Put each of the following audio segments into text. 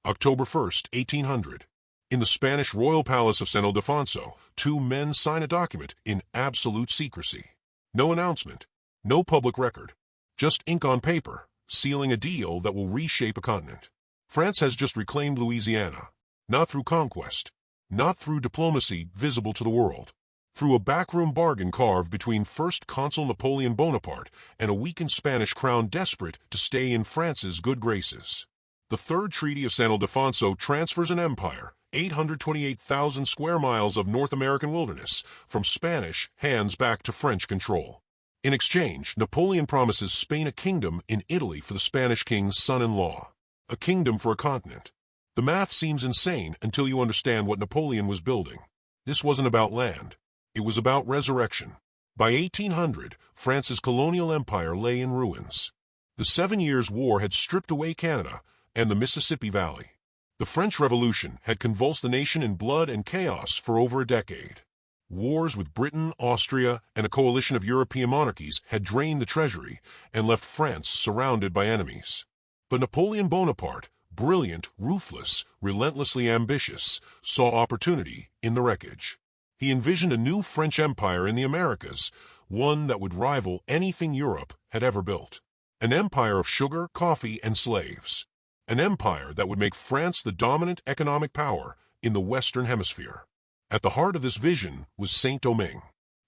October 1st, 1800. In the Spanish royal palace of San Ildefonso, two men sign a document in absolute secrecy. No announcement, no public record, just ink on paper, sealing a deal that will reshape a continent. France has just reclaimed Louisiana, not through conquest, not through diplomacy visible to the world, through a backroom bargain carved between First Consul Napoleon Bonaparte and a weakened Spanish crown desperate to stay in France's good graces. The Third Treaty of San Ildefonso transfers an empire, 828,000 square miles of North American wilderness, from Spanish hands back to French control. In exchange, Napoleon promises Spain a kingdom in Italy for the Spanish king's son-in-law. A kingdom for a continent. The math seems insane until you understand what Napoleon was building. This wasn't about land. It was about resurrection. By 1800, France's colonial empire lay in ruins. The 7 Years' War had stripped away Canada and the Mississippi Valley. The French Revolution had convulsed the nation in blood and chaos for over a decade. Wars with Britain, Austria, and a coalition of European monarchies had drained the treasury and left France surrounded by enemies. But Napoleon Bonaparte, brilliant, ruthless, relentlessly ambitious, saw opportunity in the wreckage. He envisioned a new French empire in the Americas, one that would rival anything Europe had ever built. An empire of sugar, coffee, and slaves. An empire that would make France the dominant economic power in the Western Hemisphere. At the heart of this vision was Saint-Domingue.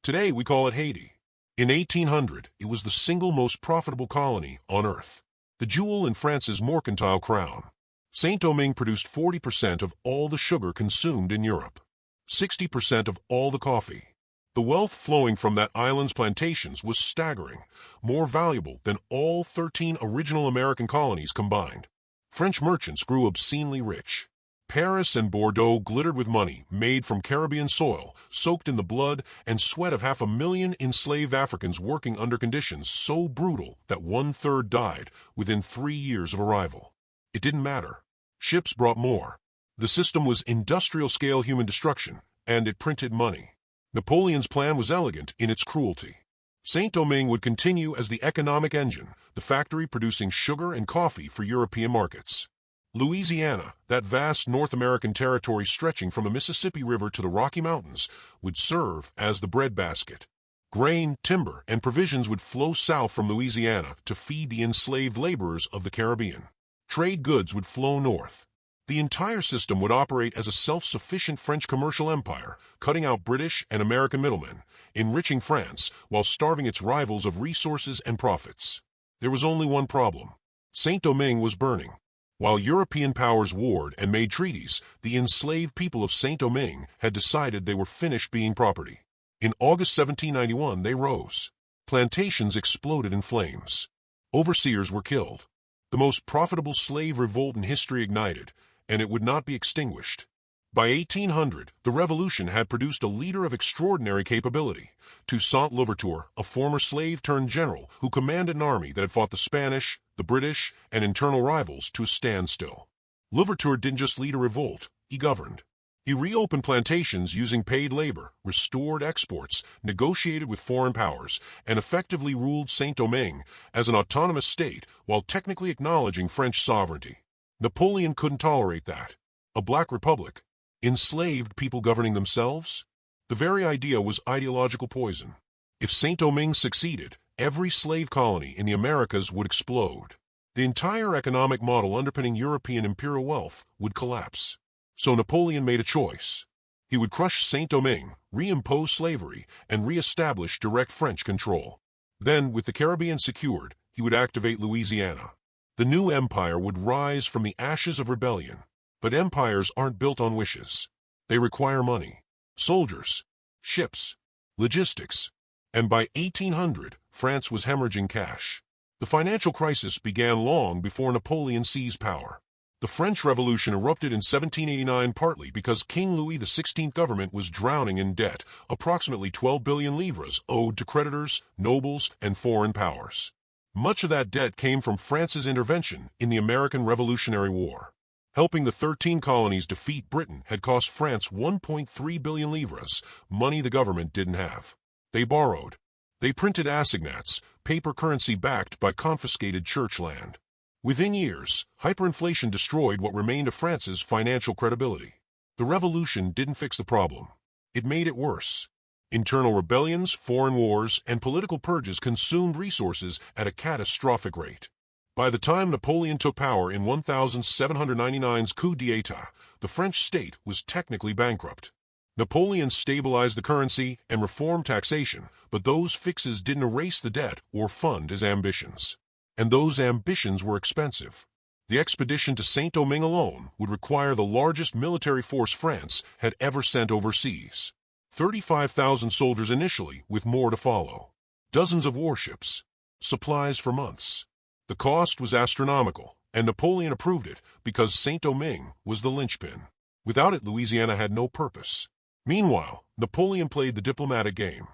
Today we call it Haiti. In 1800, it was the single most profitable colony on Earth. The jewel in France's mercantile crown. Saint-Domingue produced 40% of all the sugar consumed in Europe. 60% of all the coffee. The wealth flowing from that island's plantations was staggering, more valuable than all 13 original American colonies combined. French merchants grew obscenely rich. Paris and Bordeaux glittered with money made from Caribbean soil, soaked in the blood and sweat of 500,000 enslaved Africans working under conditions so brutal that 1/3 died within 3 years of arrival. It didn't matter. Ships brought more. The system was industrial-scale human destruction, and it printed money. Napoleon's plan was elegant in its cruelty. Saint-Domingue would continue as the economic engine, the factory producing sugar and coffee for European markets. Louisiana, that vast North American territory stretching from the Mississippi River to the Rocky Mountains, would serve as the breadbasket. Grain, timber, and provisions would flow south from Louisiana to feed the enslaved laborers of the Caribbean. Trade goods would flow north. The entire system would operate as a self-sufficient French commercial empire, cutting out British and American middlemen, enriching France while starving its rivals of resources and profits. There was only one problem. Saint-Domingue was burning. While European powers warred and made treaties, the enslaved people of Saint-Domingue had decided they were finished being property. In August 1791, they rose. Plantations exploded in flames. Overseers were killed. The most profitable slave revolt in history ignited, and it would not be extinguished. By 1800, the revolution had produced a leader of extraordinary capability, Toussaint Louverture, a former slave-turned-general who commanded an army that had fought the Spanish, the British, and internal rivals to a standstill. Louverture didn't just lead a revolt, he governed. He reopened plantations using paid labor, restored exports, negotiated with foreign powers, and effectively ruled Saint-Domingue as an autonomous state while technically acknowledging French sovereignty. Napoleon couldn't tolerate that. A black republic. Enslaved people governing themselves? The very idea was ideological poison. If Saint-Domingue succeeded, every slave colony in the Americas would explode. The entire economic model underpinning European imperial wealth would collapse. So Napoleon made a choice. He would crush Saint-Domingue, reimpose slavery, and re-establish direct French control. Then, with the Caribbean secured, he would activate Louisiana. The new empire would rise from the ashes of rebellion. But empires aren't built on wishes. They require money, soldiers, ships, logistics. And by 1800, France was hemorrhaging cash. The financial crisis began long before Napoleon seized power. The French Revolution erupted in 1789 partly because King Louis XVI government was drowning in debt, approximately 12 billion livres owed to creditors, nobles, and foreign powers. Much of that debt came from France's intervention in the American Revolutionary War. Helping the 13 colonies defeat Britain had cost France 1.3 billion livres, money the government didn't have. They borrowed. They printed assignats, paper currency backed by confiscated church land. Within years, hyperinflation destroyed what remained of France's financial credibility. The revolution didn't fix the problem. It made it worse. Internal rebellions, foreign wars, and political purges consumed resources at a catastrophic rate. By the time Napoleon took power in 1799's coup d'état, the French state was technically bankrupt. Napoleon stabilized the currency and reformed taxation, but those fixes didn't erase the debt or fund his ambitions. And those ambitions were expensive. The expedition to Saint-Domingue alone would require the largest military force France had ever sent overseas. 35,000 soldiers initially, with more to follow. Dozens of warships. Supplies for months. The cost was astronomical, and Napoleon approved it because Saint-Domingue was the linchpin. Without it, Louisiana had no purpose. Meanwhile, Napoleon played the diplomatic game.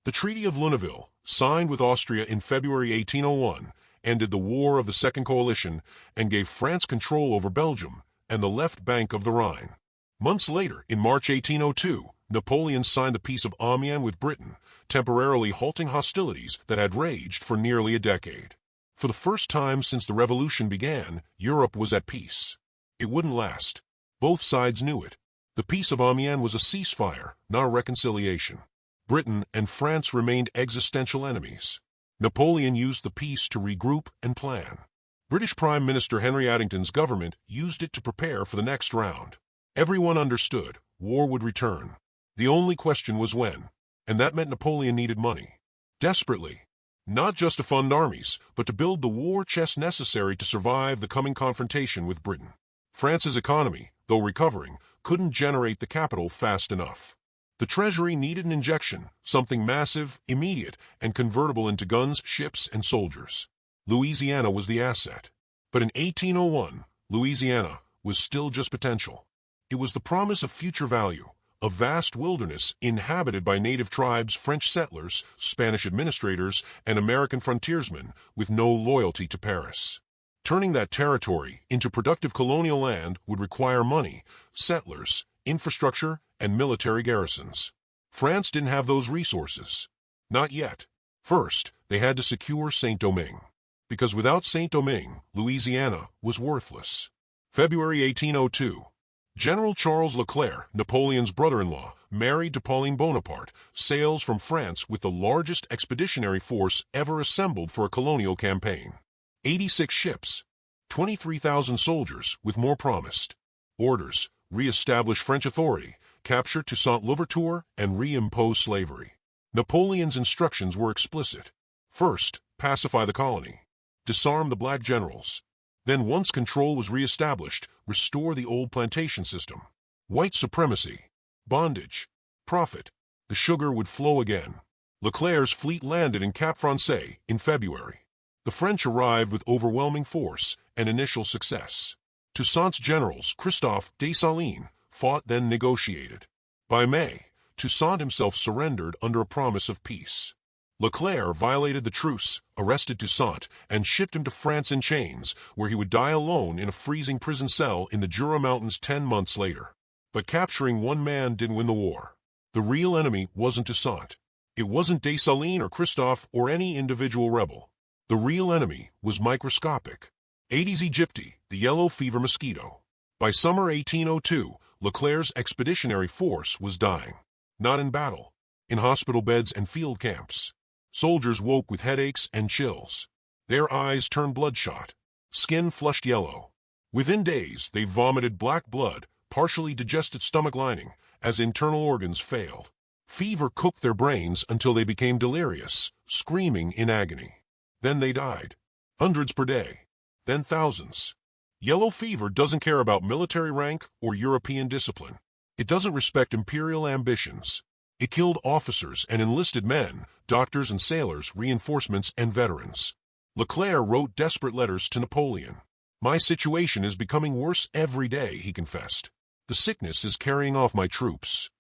The Treaty of Luneville, signed with Austria in February 1801, ended the War of the Second Coalition and gave France control over Belgium and the left bank of the Rhine. Months later, in March 1802, Napoleon signed the Peace of Amiens with Britain, temporarily halting hostilities that had raged for nearly a decade. For the first time since the Revolution began, Europe was at peace. It wouldn't last. Both sides knew it. The Peace of Amiens was a ceasefire, not a reconciliation. Britain and France remained existential enemies. Napoleon used the peace to regroup and plan. British Prime Minister Henry Addington's government used it to prepare for the next round. Everyone understood war would return. The only question was when, and that meant Napoleon needed money. Desperately. Not just to fund armies, but to build the war chest necessary to survive the coming confrontation with Britain. France's economy, though recovering, couldn't generate the capital fast enough. The treasury needed an injection, something massive, immediate, and convertible into guns, ships, and soldiers. Louisiana was the asset. But in 1801, Louisiana was still just potential. It was the promise of future value, a vast wilderness inhabited by native tribes, French settlers, Spanish administrators, and American frontiersmen with no loyalty to Paris. Turning that territory into productive colonial land would require money, settlers, infrastructure, and military garrisons. France didn't have those resources. Not yet. First, they had to secure Saint-Domingue. Because without Saint-Domingue, Louisiana was worthless. February 1802. General Charles Leclerc, Napoleon's brother-in-law, married to Pauline Bonaparte, sails from France with the largest expeditionary force ever assembled for a colonial campaign. 86 ships, 23,000 soldiers, with more promised. Orders: re-establish French authority, capture Toussaint Louverture, and reimpose slavery. Napoleon's instructions were explicit. First, pacify the colony. Disarm the black generals. Then, once control was re-established, restore the old plantation system. White supremacy, bondage, profit. The sugar would flow again. Leclerc's fleet landed in Cap Français in February. The French arrived with overwhelming force and initial success. Toussaint's generals, Christophe, Dessalines, fought then negotiated. By May, Toussaint himself surrendered under a promise of peace. Leclerc violated the truce, arrested Toussaint, and shipped him to France in chains, where he would die alone in a freezing prison cell in the Jura Mountains 10 months later. But capturing one man didn't win the war. The real enemy wasn't Toussaint. It wasn't Dessalines or Christophe or any individual rebel. The real enemy was microscopic. Aedes aegypti, the yellow fever mosquito. By summer 1802, Leclerc's expeditionary force was dying. Not in battle. In hospital beds and field camps. Soldiers woke with headaches and chills. Their eyes turned bloodshot. Skin flushed yellow. Within days, they vomited black blood, partially digested stomach lining, as internal organs failed. Fever cooked their brains until they became delirious, screaming in agony. Then they died. Hundreds per day. Then thousands. Yellow fever doesn't care about military rank or European discipline. It doesn't respect imperial ambitions. It killed officers and enlisted men, doctors and sailors, reinforcements and veterans. Leclerc wrote desperate letters to Napoleon. "My situation is becoming worse every day," he confessed. "The sickness is carrying off my troops."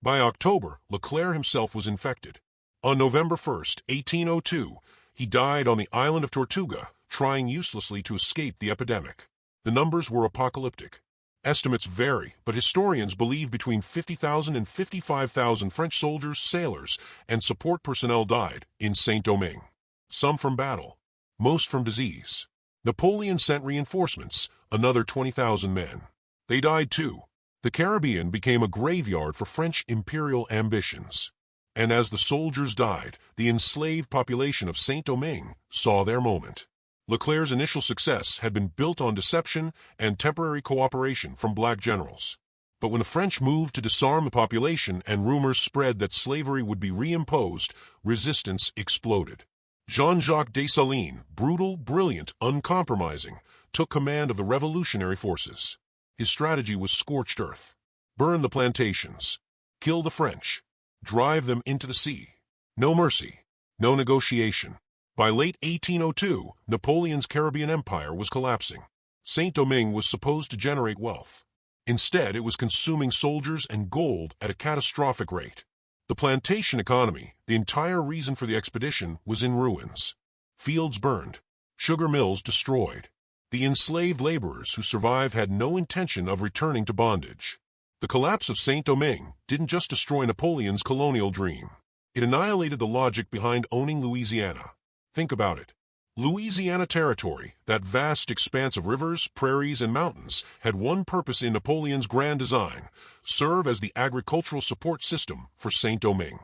By October, Leclerc himself was infected. On November 1, 1802, he died on the island of Tortuga, trying uselessly to escape the epidemic. The numbers were apocalyptic. Estimates vary, but historians believe between 50,000 and 55,000 French soldiers, sailors, and support personnel died in Saint-Domingue. Some from battle, most from disease. Napoleon sent reinforcements, another 20,000 men. They died too. The Caribbean became a graveyard for French imperial ambitions. And as the soldiers died, the enslaved population of Saint-Domingue saw their moment. Leclerc's initial success had been built on deception and temporary cooperation from black generals. But when the French moved to disarm the population and rumors spread that slavery would be reimposed, resistance exploded. Jean-Jacques Dessalines, brutal, brilliant, uncompromising, took command of the revolutionary forces. His strategy was scorched earth. Burn the plantations. Kill the French. Drive them into the sea. No mercy. No negotiation. By late 1802, Napoleon's Caribbean Empire was collapsing. Saint-Domingue was supposed to generate wealth. Instead, it was consuming soldiers and gold at a catastrophic rate. The plantation economy, the entire reason for the expedition, was in ruins. Fields burned. Sugar mills destroyed. The enslaved laborers who survived had no intention of returning to bondage. The collapse of Saint-Domingue didn't just destroy Napoleon's colonial dream. It annihilated the logic behind owning Louisiana. Think about it. Louisiana Territory, that vast expanse of rivers, prairies, and mountains, had one purpose in Napoleon's grand design: serve as the agricultural support system for Saint-Domingue.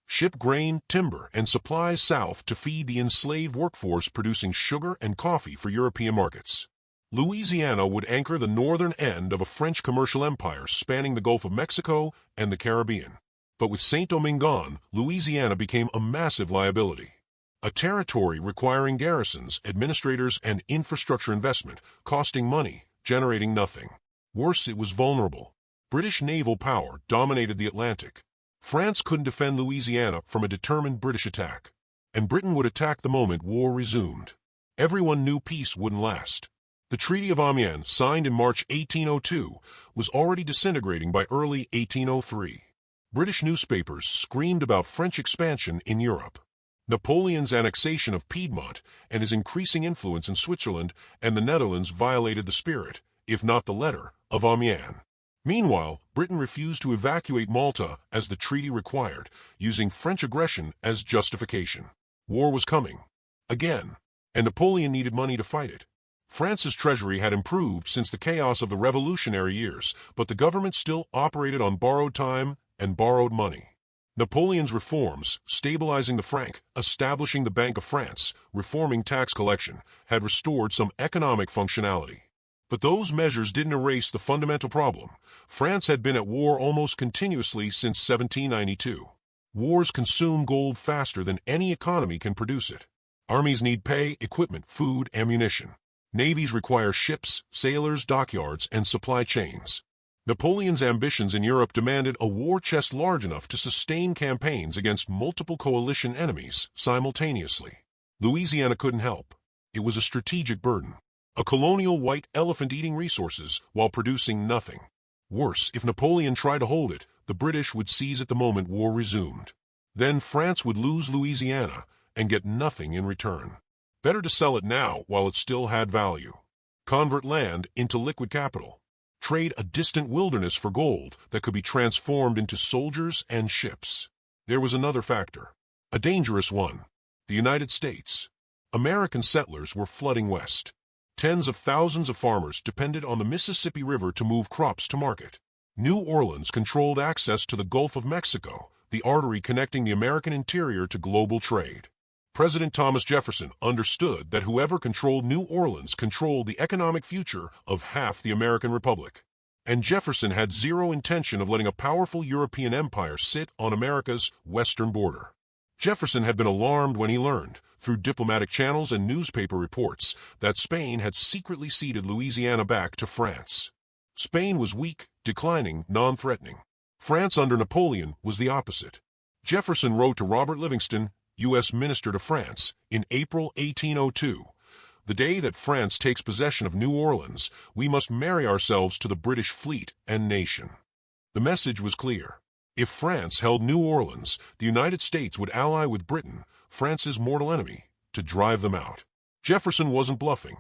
Ship grain, timber, and supplies south to feed the enslaved workforce producing sugar and coffee for European markets. Louisiana would anchor the northern end of a French commercial empire spanning the Gulf of Mexico and the Caribbean. But with Saint-Domingue gone, Louisiana became a massive liability. A territory requiring garrisons, administrators, and infrastructure investment, costing money, generating nothing. Worse, it was vulnerable. British naval power dominated the Atlantic. France couldn't defend Louisiana from a determined British attack. And Britain would attack the moment war resumed. Everyone knew peace wouldn't last. The Treaty of Amiens, signed in March 1802, was already disintegrating by early 1803. British newspapers screamed about French expansion in Europe. Napoleon's annexation of Piedmont and his increasing influence in Switzerland and the Netherlands violated the spirit, if not the letter, of Amiens. Meanwhile, Britain refused to evacuate Malta as the treaty required, using French aggression as justification. War was coming. Again. And Napoleon needed money to fight it. France's treasury had improved since the chaos of the Revolutionary years, but the government still operated on borrowed time and borrowed money. Napoleon's reforms, stabilizing the franc, establishing the Bank of France, reforming tax collection, had restored some economic functionality. But those measures didn't erase the fundamental problem. France had been at war almost continuously since 1792. Wars consume gold faster than any economy can produce it. Armies need pay, equipment, food, ammunition. Navies require ships, sailors, dockyards, and supply chains. Napoleon's ambitions in Europe demanded a war chest large enough to sustain campaigns against multiple coalition enemies simultaneously. Louisiana couldn't help. It was a strategic burden. A colonial white elephant eating resources while producing nothing. Worse, if Napoleon tried to hold it, the British would seize it the moment war resumed. Then France would lose Louisiana and get nothing in return. Better to sell it now while it still had value. Convert land into liquid capital. Trade a distant wilderness for gold that could be transformed into soldiers and ships. There was another factor. A dangerous one. The United States. American settlers were flooding west. Tens of thousands of farmers depended on the Mississippi River to move crops to market. New Orleans controlled access to the Gulf of Mexico, the artery connecting the American interior to global trade. President Thomas Jefferson understood that whoever controlled New Orleans controlled the economic future of half the American Republic. And Jefferson had zero intention of letting a powerful European empire sit on America's western border. Jefferson had been alarmed when he learned, through diplomatic channels and newspaper reports, that Spain had secretly ceded Louisiana back to France. Spain was weak, declining, non-threatening. France under Napoleon was the opposite. Jefferson wrote to Robert Livingston, U.S. Minister to France, in April 1802, "The day that France takes possession of New Orleans, we must marry ourselves to the British fleet and nation." The message was clear. If France held New Orleans, the United States would ally with Britain, France's mortal enemy, to drive them out. Jefferson wasn't bluffing.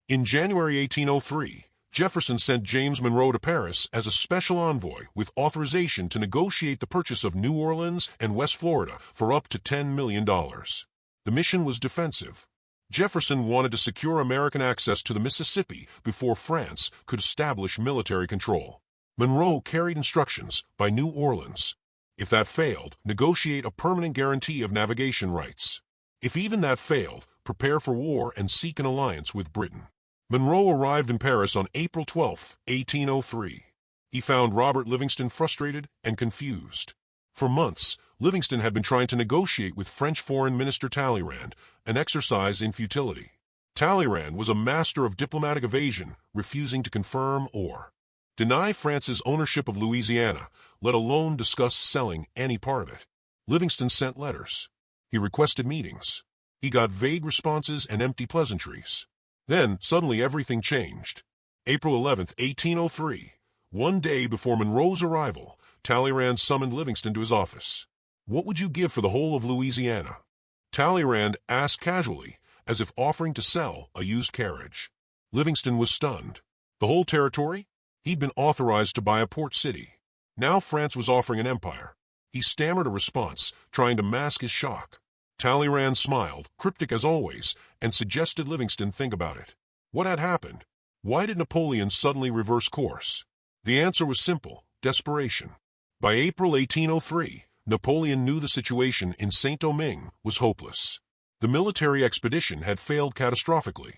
In January 1803, Jefferson sent James Monroe to Paris as a special envoy with authorization to negotiate the purchase of New Orleans and West Florida for up to $10 million. The mission was defensive. Jefferson wanted to secure American access to the Mississippi before France could establish military control. Monroe carried instructions by New Orleans. If that failed, negotiate a permanent guarantee of navigation rights. If even that failed, prepare for war and seek an alliance with Britain. Monroe arrived in Paris on April 12, 1803. He found Robert Livingston frustrated and confused. For months, Livingston had been trying to negotiate with French Foreign Minister Talleyrand, an exercise in futility. Talleyrand was a master of diplomatic evasion, refusing to confirm or deny France's ownership of Louisiana, let alone discuss selling any part of it. Livingston sent letters. He requested meetings. He got vague responses and empty pleasantries. Then, suddenly everything changed. April 11, 1803, one day before Monroe's arrival, Talleyrand summoned Livingston to his office. "What would you give for the whole of Louisiana?" Talleyrand asked casually, as if offering to sell a used carriage. Livingston was stunned. The whole territory? He'd been authorized to buy a port city. Now France was offering an empire. He stammered a response, trying to mask his shock. Talleyrand smiled, cryptic as always, and suggested Livingston think about it. What had happened? Why did Napoleon suddenly reverse course? The answer was simple: desperation. By April 1803, Napoleon knew the situation in Saint-Domingue was hopeless. The military expedition had failed catastrophically.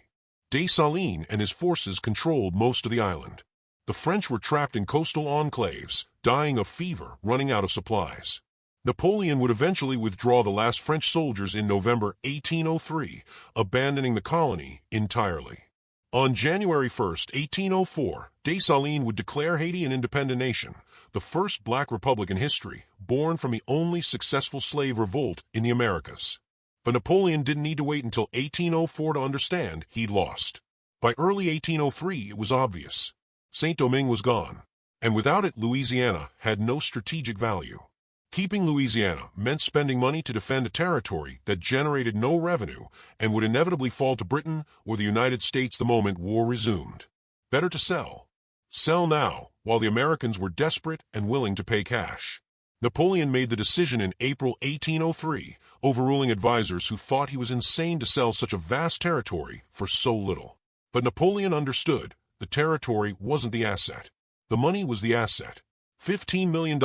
Dessalines and his forces controlled most of the island. The French were trapped in coastal enclaves, dying of fever, running out of supplies. Napoleon would eventually withdraw the last French soldiers in November 1803, abandoning the colony entirely. On January 1, 1804, Dessalines would declare Haiti an independent nation, the first black republic in history, born from the only successful slave revolt in the Americas. But Napoleon didn't need to wait until 1804 to understand he'd lost. By early 1803, it was obvious. Saint-Domingue was gone, and without it, Louisiana had no strategic value. Keeping Louisiana meant spending money to defend a territory that generated no revenue and would inevitably fall to Britain or the United States the moment war resumed. Better to sell. Sell now, while the Americans were desperate and willing to pay cash. Napoleon made the decision in April 1803, overruling advisors who thought he was insane to sell such a vast territory for so little. But Napoleon understood the territory wasn't the asset. The money was the asset. $15 million,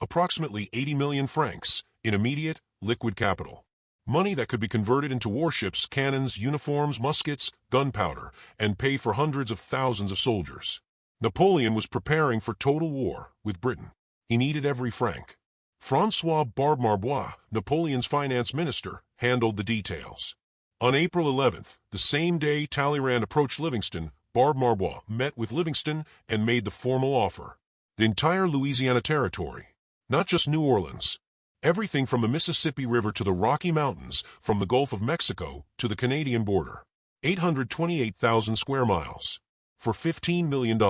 approximately 80 million francs, in immediate, liquid capital. Money that could be converted into warships, cannons, uniforms, muskets, gunpowder, and pay for hundreds of thousands of soldiers. Napoleon was preparing for total war with Britain. He needed every franc. François Barbe-Marbois, Napoleon's finance minister, handled the details. On April 11th, the same day Talleyrand approached Livingston, Barbe-Marbois met with Livingston and made the formal offer. The entire Louisiana territory, not just New Orleans. Everything from the Mississippi River to the Rocky Mountains, from the Gulf of Mexico to the Canadian border. 828,000 square miles. For $15 million.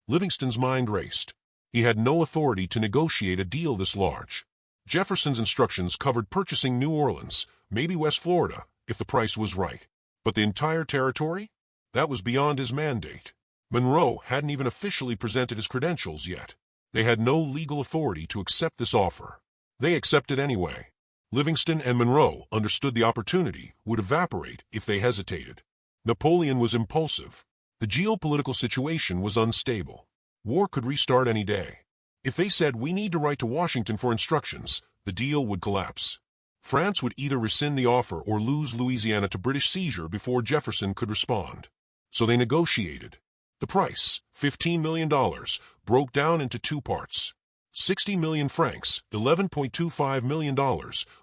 Livingston's mind raced. He had no authority to negotiate a deal this large. Jefferson's instructions covered purchasing New Orleans, maybe West Florida, if the price was right. But the entire territory? That was beyond his mandate. Monroe hadn't even officially presented his credentials yet. They had no legal authority to accept this offer. They accepted anyway. Livingston and Monroe understood the opportunity would evaporate if they hesitated. Napoleon was impulsive. The geopolitical situation was unstable. War could restart any day. If they said, "We need to write to Washington for instructions," the deal would collapse. France would either rescind the offer or lose Louisiana to British seizure before Jefferson could respond. So they negotiated. The price, $15 million, broke down into two parts. 60 million francs, $11.25 million,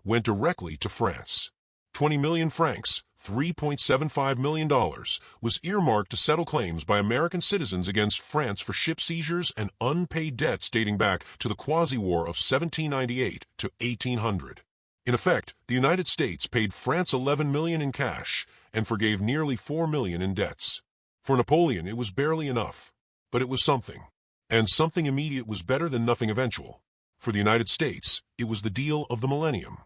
went directly to France. 20 million francs, $3.75 million, was earmarked to settle claims by American citizens against France for ship seizures and unpaid debts dating back to the Quasi-War of 1798 to 1800. In effect, the United States paid France $11 million in cash and forgave nearly $4 million in debts. For Napoleon, it was barely enough, but it was something. And something immediate was better than nothing eventual. For the United States, it was the deal of the millennium.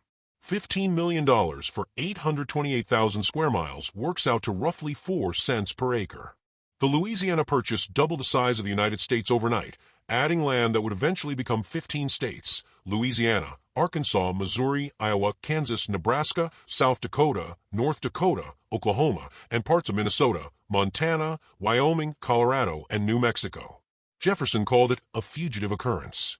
$15 million for 828,000 square miles works out to roughly 4 cents per acre. The Louisiana Purchase doubled the size of the United States overnight, adding land that would eventually become 15 states, Louisiana, Arkansas, Missouri, Iowa, Kansas, Nebraska, South Dakota, North Dakota, Oklahoma, and parts of Minnesota, Montana, Wyoming, Colorado, and New Mexico. Jefferson called it a fugitive occurrence,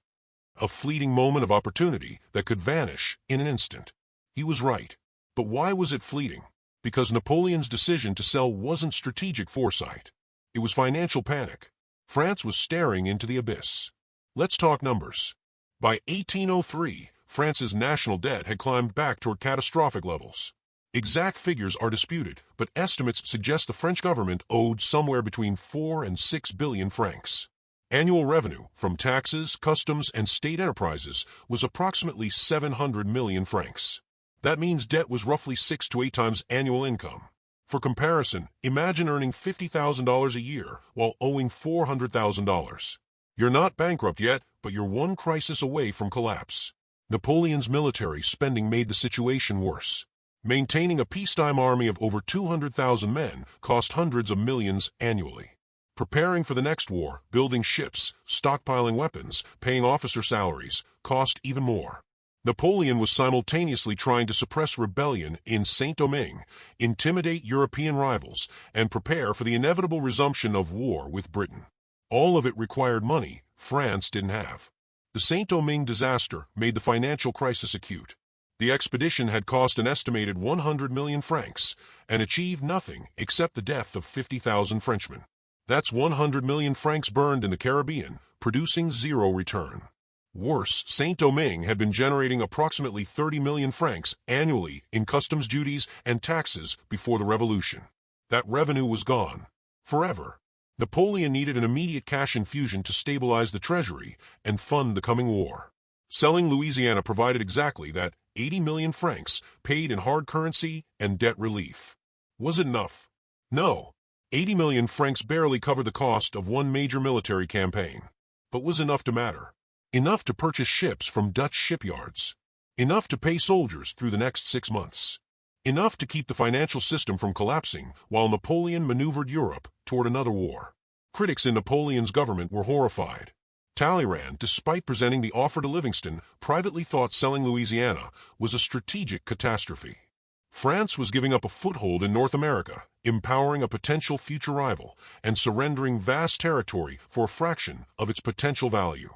a fleeting moment of opportunity that could vanish in an instant. He was right. But why was it fleeting? Because Napoleon's decision to sell wasn't strategic foresight. It was financial panic. France was staring into the abyss. Let's talk numbers. By 1803, France's national debt had climbed back toward catastrophic levels. Exact figures are disputed, but estimates suggest the French government owed somewhere between 4 and 6 billion francs. Annual revenue from taxes, customs, and state enterprises was approximately 700 million francs. That means debt was roughly 6 to 8 times annual income. For comparison, imagine earning $50,000 a year while owing $400,000. You're not bankrupt yet, but you're one crisis away from collapse. Napoleon's military spending made the situation worse. Maintaining a peacetime army of over 200,000 men cost hundreds of millions annually. Preparing for the next war, building ships, stockpiling weapons, paying officer salaries, cost even more. Napoleon was simultaneously trying to suppress rebellion in Saint-Domingue, intimidate European rivals, and prepare for the inevitable resumption of war with Britain. All of it required money France didn't have. The Saint-Domingue disaster made the financial crisis acute. The expedition had cost an estimated 100 million francs and achieved nothing except the death of 50,000 Frenchmen. That's 100 million francs burned in the Caribbean, producing zero return. Worse, Saint-Domingue had been generating approximately 30 million francs annually in customs duties and taxes before the Revolution. That revenue was gone. Forever. Napoleon needed an immediate cash infusion to stabilize the treasury and fund the coming war. Selling Louisiana provided exactly that, 80 million francs paid in hard currency and debt relief. Was it enough? No. 80 million francs barely covered the cost of one major military campaign. But was enough to matter? Enough to purchase ships from Dutch shipyards. Enough to pay soldiers through the next 6 months. Enough to keep the financial system from collapsing while Napoleon maneuvered Europe toward another war. Critics in Napoleon's government were horrified. Talleyrand, despite presenting the offer to Livingston, privately thought selling Louisiana was a strategic catastrophe. France was giving up a foothold in North America, empowering a potential future rival, and surrendering vast territory for a fraction of its potential value.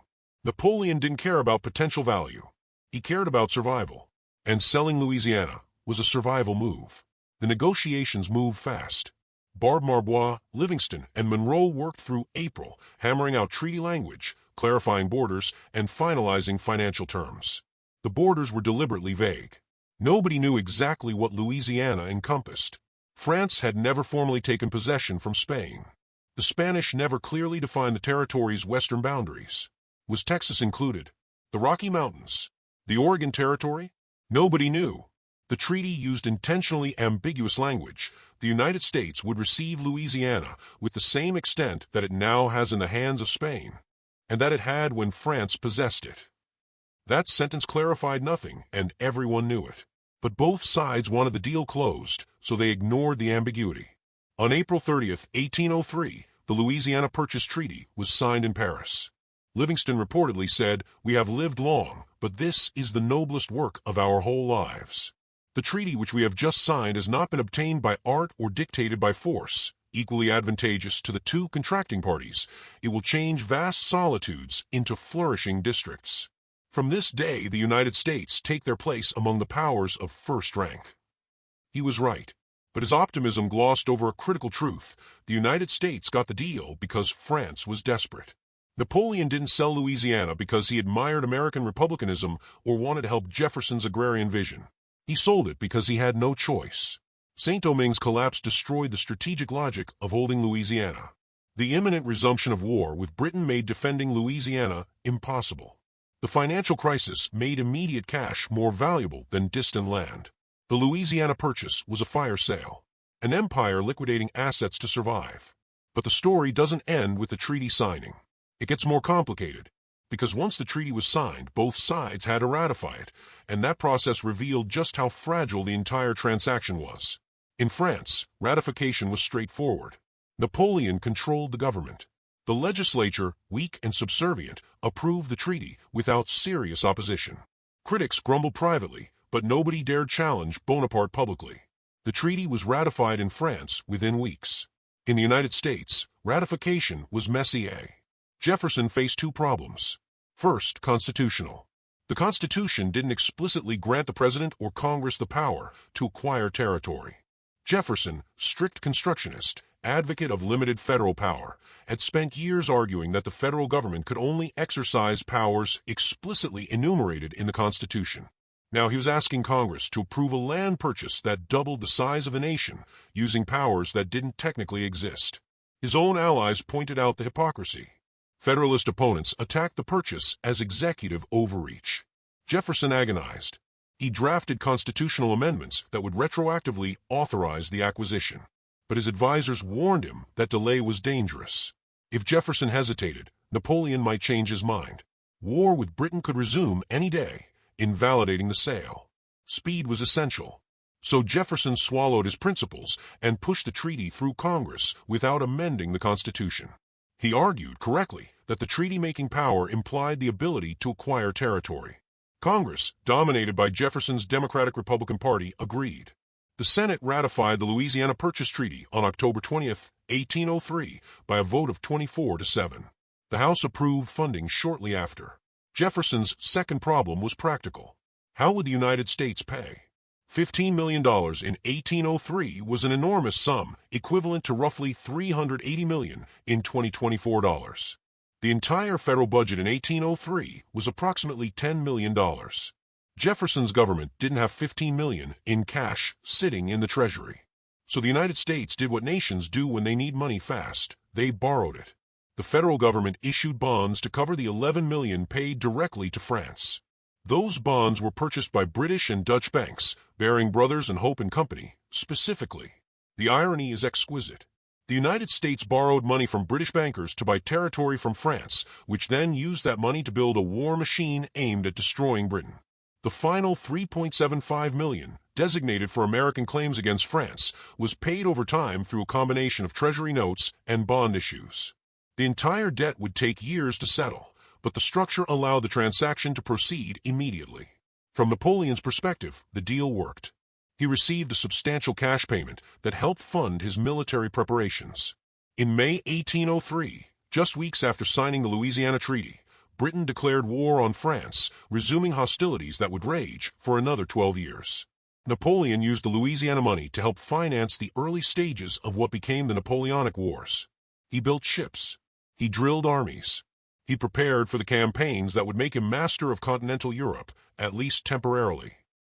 Napoleon didn't care about potential value. He cared about survival. And selling Louisiana was a survival move. The negotiations moved fast. Barbe Marbois, Livingston, and Monroe worked through April, hammering out treaty language, clarifying borders, and finalizing financial terms. The borders were deliberately vague. Nobody knew exactly what Louisiana encompassed. France had never formally taken possession from Spain. The Spanish never clearly defined the territory's western boundaries. Was Texas included? The Rocky Mountains? The Oregon Territory? Nobody knew. The treaty used intentionally ambiguous language. The United States would receive Louisiana with the same extent that it now has in the hands of Spain, and that it had when France possessed it. That sentence clarified nothing, and everyone knew it. But both sides wanted the deal closed, so they ignored the ambiguity. On April 30th, 1803, the Louisiana Purchase Treaty was signed in Paris. Livingston reportedly said, "We have lived long, but this is the noblest work of our whole lives. The treaty which we have just signed has not been obtained by art or dictated by force, equally advantageous to the two contracting parties. It will change vast solitudes into flourishing districts. From this day the United States take their place among the powers of first rank." He was right, but his optimism glossed over a critical truth. The United States got the deal because France was desperate. Napoleon didn't sell Louisiana because he admired American republicanism or wanted to help Jefferson's agrarian vision. He sold it because he had no choice. Saint-Domingue's collapse destroyed the strategic logic of holding Louisiana. The imminent resumption of war with Britain made defending Louisiana impossible. The financial crisis made immediate cash more valuable than distant land. The Louisiana Purchase was a fire sale, an empire liquidating assets to survive. But the story doesn't end with the treaty signing. It gets more complicated, because once the treaty was signed, both sides had to ratify it, and that process revealed just how fragile the entire transaction was. In France, ratification was straightforward. Napoleon controlled the government. The legislature, weak and subservient, approved the treaty without serious opposition. Critics grumbled privately, but nobody dared challenge Bonaparte publicly. The treaty was ratified in France within weeks. In the United States, ratification was messier. Jefferson faced two problems. First, constitutional. The Constitution didn't explicitly grant the president or Congress the power to acquire territory. Jefferson, strict constructionist, advocate of limited federal power, had spent years arguing that the federal government could only exercise powers explicitly enumerated in the Constitution. Now he was asking Congress to approve a land purchase that doubled the size of a nation, using powers that didn't technically exist. His own allies pointed out the hypocrisy. Federalist opponents attacked the purchase as executive overreach. Jefferson agonized. He drafted constitutional amendments that would retroactively authorize the acquisition. But his advisors warned him that delay was dangerous. If Jefferson hesitated, Napoleon might change his mind. War with Britain could resume any day, invalidating the sale. Speed was essential. So Jefferson swallowed his principles and pushed the treaty through Congress without amending the Constitution. He argued, correctly, that the treaty-making power implied the ability to acquire territory. Congress, dominated by Jefferson's Democratic-Republican Party, agreed. The Senate ratified the Louisiana Purchase Treaty on October 20, 1803, by a vote of 24-7. The House approved funding shortly after. Jefferson's second problem was practical. How would the United States pay? $15 million in 1803 was an enormous sum, equivalent to roughly $380 million in 2024 dollars. The entire federal budget in 1803 was approximately $10 million. Jefferson's government didn't have $15 million in cash sitting in the treasury. So the United States did what nations do when they need money fast. They borrowed it. The federal government issued bonds to cover the $11 million paid directly to France. Those bonds were purchased by British and Dutch banks, Baring Brothers and Hope and Company, specifically. The irony is exquisite. The United States borrowed money from British bankers to buy territory from France, which then used that money to build a war machine aimed at destroying Britain. The final $3.75 million, designated for American claims against France, was paid over time through a combination of treasury notes and bond issues. The entire debt would take years to settle, but the structure allowed the transaction to proceed immediately. From Napoleon's perspective, the deal worked. He received a substantial cash payment that helped fund his military preparations. In May 1803, just weeks after signing the Louisiana Treaty, Britain declared war on France, resuming hostilities that would rage for another 12 years. Napoleon used the Louisiana money to help finance the early stages of what became the Napoleonic Wars. He built ships. He drilled armies. He prepared for the campaigns that would make him master of continental Europe, at least temporarily.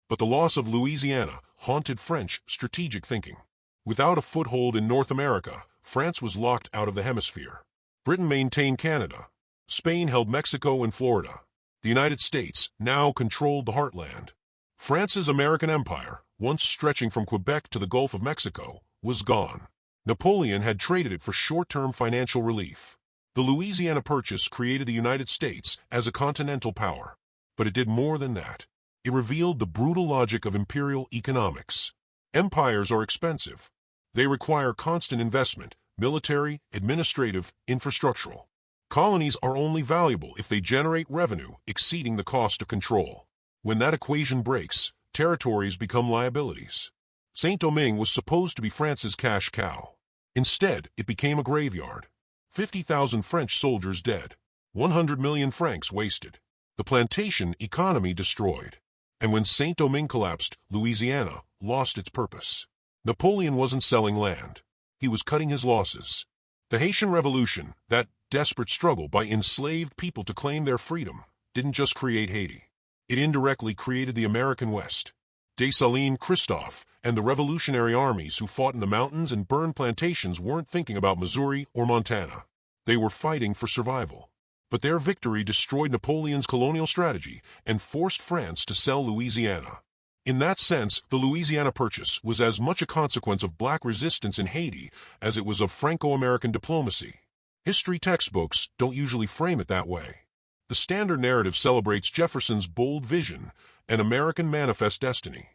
But the loss of Louisiana haunted French strategic thinking. Without a foothold in North America, France was locked out of the hemisphere. Britain maintained Canada. Spain held Mexico and Florida. The United States now controlled the heartland. France's American empire, once stretching from Quebec to the Gulf of Mexico, was gone. Napoleon had traded it for short-term financial relief. The Louisiana Purchase created the United States as a continental power. But it did more than that. It revealed the brutal logic of imperial economics. Empires are expensive. They require constant investment, military, administrative, infrastructural. Colonies are only valuable if they generate revenue exceeding the cost of control. When that equation breaks, territories become liabilities. Saint-Domingue was supposed to be France's cash cow. Instead, it became a graveyard. 50,000 French soldiers dead. 100 million francs wasted. The plantation economy destroyed. And when Saint-Domingue collapsed, Louisiana lost its purpose. Napoleon wasn't selling land. He was cutting his losses. The Haitian Revolution, that desperate struggle by enslaved people to claim their freedom, didn't just create Haiti. It indirectly created the American West. Dessalines, Christophe, and the revolutionary armies who fought in the mountains and burned plantations weren't thinking about Missouri or Montana. They were fighting for survival. But their victory destroyed Napoleon's colonial strategy and forced France to sell Louisiana. In that sense, the Louisiana Purchase was as much a consequence of black resistance in Haiti as it was of Franco-American diplomacy. History textbooks don't usually frame it that way. The standard narrative celebrates Jefferson's bold vision, an American manifest destiny.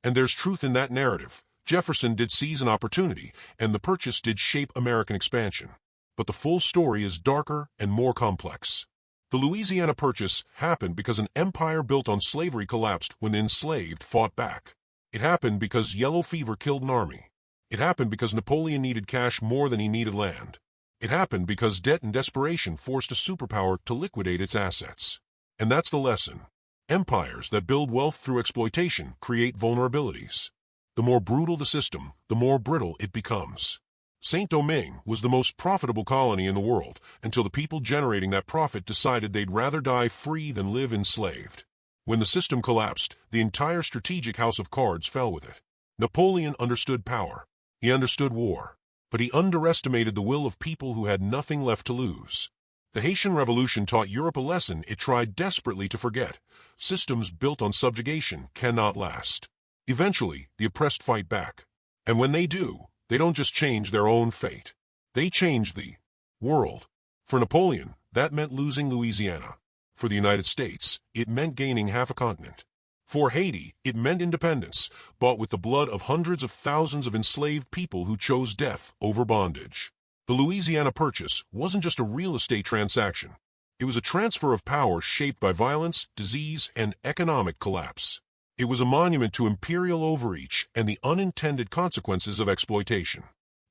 And there's truth in that narrative. Jefferson did seize an opportunity, and the Purchase did shape American expansion. But the full story is darker and more complex. The Louisiana Purchase happened because an empire built on slavery collapsed when the enslaved fought back. It happened because yellow fever killed an army. It happened because Napoleon needed cash more than he needed land. It happened because debt and desperation forced a superpower to liquidate its assets. And that's the lesson. Empires that build wealth through exploitation create vulnerabilities. The more brutal the system, the more brittle it becomes. Saint-Domingue was the most profitable colony in the world until the people generating that profit decided they'd rather die free than live enslaved. When the system collapsed, the entire strategic house of cards fell with it. Napoleon understood power. He understood war. But he underestimated the will of people who had nothing left to lose. The Haitian Revolution taught Europe a lesson it tried desperately to forget. Systems built on subjugation cannot last. Eventually, the oppressed fight back. And when they do, they don't just change their own fate. They change the world. For Napoleon, that meant losing Louisiana. For the United States, it meant gaining half a continent. For Haiti, it meant independence, bought with the blood of hundreds of thousands of enslaved people who chose death over bondage. The Louisiana Purchase wasn't just a real estate transaction. It was a transfer of power shaped by violence, disease, and economic collapse. It was a monument to imperial overreach and the unintended consequences of exploitation.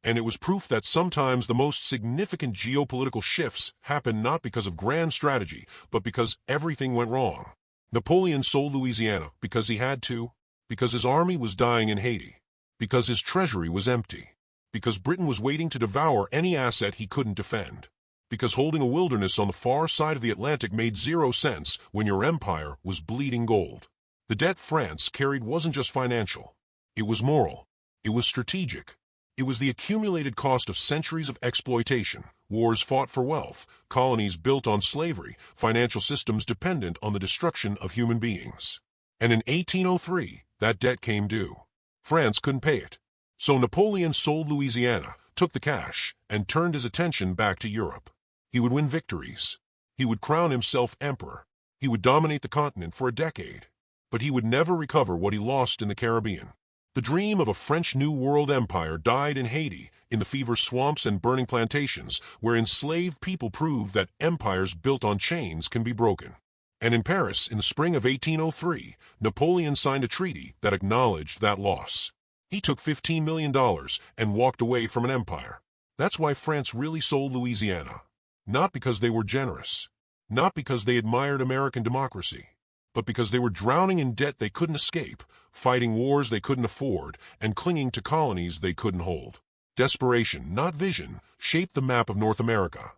And it was proof that sometimes the most significant geopolitical shifts happen not because of grand strategy, but because everything went wrong. Napoleon sold Louisiana because he had to, because his army was dying in Haiti, because his treasury was empty, because Britain was waiting to devour any asset he couldn't defend, because holding a wilderness on the far side of the Atlantic made zero sense when your empire was bleeding gold. The debt France carried wasn't just financial. It was moral. It was strategic. It was the accumulated cost of centuries of exploitation, wars fought for wealth, colonies built on slavery, financial systems dependent on the destruction of human beings. And in 1803, that debt came due. France couldn't pay it. So Napoleon sold Louisiana, took the cash, and turned his attention back to Europe. He would win victories. He would crown himself emperor. He would dominate the continent for a decade. But he would never recover what he lost in the Caribbean. The dream of a French New World empire died in Haiti, in the fever swamps and burning plantations, where enslaved people proved that empires built on chains can be broken. And in Paris, in the spring of 1803, Napoleon signed a treaty that acknowledged that loss. He took $15 million and walked away from an empire. That's why France really sold Louisiana. Not because they were generous. Not because they admired American democracy. But because they were drowning in debt they couldn't escape, fighting wars they couldn't afford, and clinging to colonies they couldn't hold. Desperation, not vision, shaped the map of North America.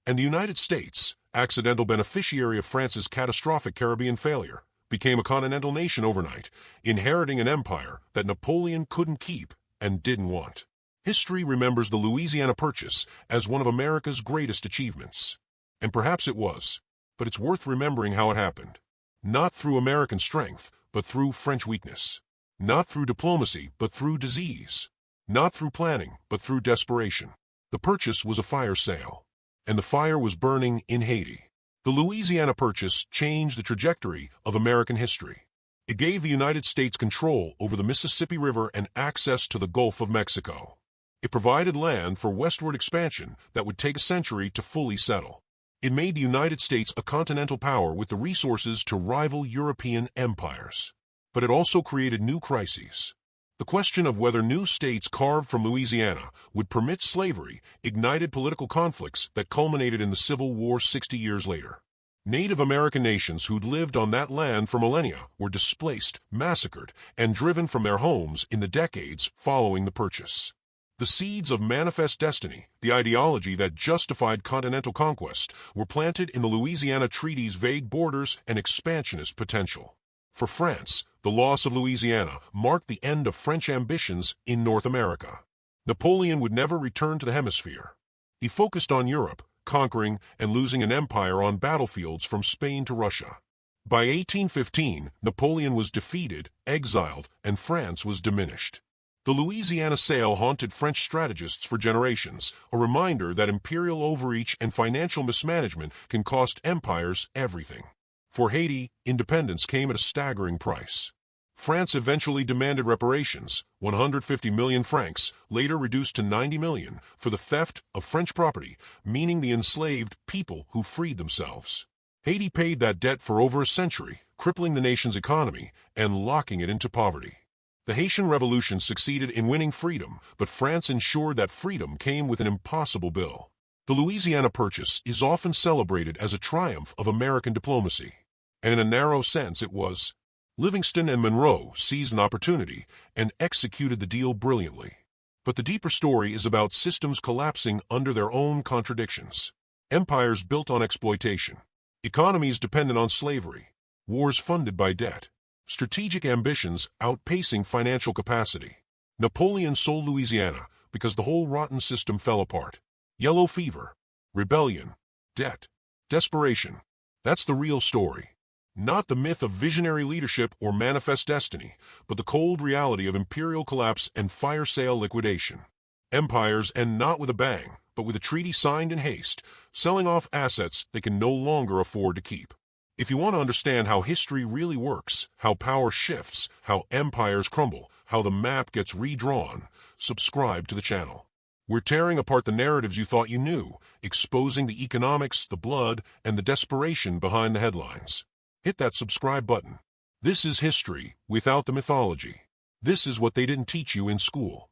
And the United States, accidental beneficiary of France's catastrophic Caribbean failure, became a continental nation overnight, inheriting an empire that Napoleon couldn't keep and didn't want. History remembers the Louisiana Purchase as one of America's greatest achievements. And perhaps it was, but it's worth remembering how it happened. Not through American strength, but through French weakness. Not through diplomacy, but through disease. Not through planning, but through desperation. The Purchase was a fire sale. And the fire was burning in Haiti. The Louisiana Purchase changed the trajectory of American history. It gave the United States control over the Mississippi River and access to the Gulf of Mexico. It provided land for westward expansion that would take a century to fully settle. It made the United States a continental power with the resources to rival European empires. But it also created new crises. The question of whether new states carved from Louisiana would permit slavery ignited political conflicts that culminated in the Civil War 60 years later. Native American nations who'd lived on that land for millennia were displaced, massacred, and driven from their homes in the decades following the Purchase. The seeds of manifest destiny, the ideology that justified continental conquest, were planted in the Louisiana Treaty's vague borders and expansionist potential. For France, the loss of Louisiana marked the end of French ambitions in North America. Napoleon would never return to the hemisphere. He focused on Europe, conquering and losing an empire on battlefields from Spain to Russia. By 1815, Napoleon was defeated, exiled, and France was diminished. The Louisiana sale haunted French strategists for generations, a reminder that imperial overreach and financial mismanagement can cost empires everything. For Haiti, independence came at a staggering price. France eventually demanded reparations, 150 million francs, later reduced to 90 million, for the theft of French property, meaning the enslaved people who freed themselves. Haiti paid that debt for over a century, crippling the nation's economy and locking it into poverty. The Haitian Revolution succeeded in winning freedom, but France ensured that freedom came with an impossible bill. The Louisiana Purchase is often celebrated as a triumph of American diplomacy, and in a narrow sense it was. Livingston and Monroe seized an opportunity and executed the deal brilliantly. But the deeper story is about systems collapsing under their own contradictions. Empires built on exploitation, economies dependent on slavery, wars funded by debt, strategic ambitions outpacing financial capacity. Napoleon sold Louisiana because the whole rotten system fell apart. Yellow fever, rebellion, debt, desperation. That's the real story. Not the myth of visionary leadership or manifest destiny, but the cold reality of imperial collapse and fire sale liquidation. Empires end not with a bang, but with a treaty signed in haste, selling off assets they can no longer afford to keep. If you want to understand how history really works, how power shifts, how empires crumble, how the map gets redrawn, subscribe to the channel. We're tearing apart the narratives you thought you knew, exposing the economics, the blood, and the desperation behind the headlines. Hit that subscribe button. This is history without the mythology. This is what they didn't teach you in school.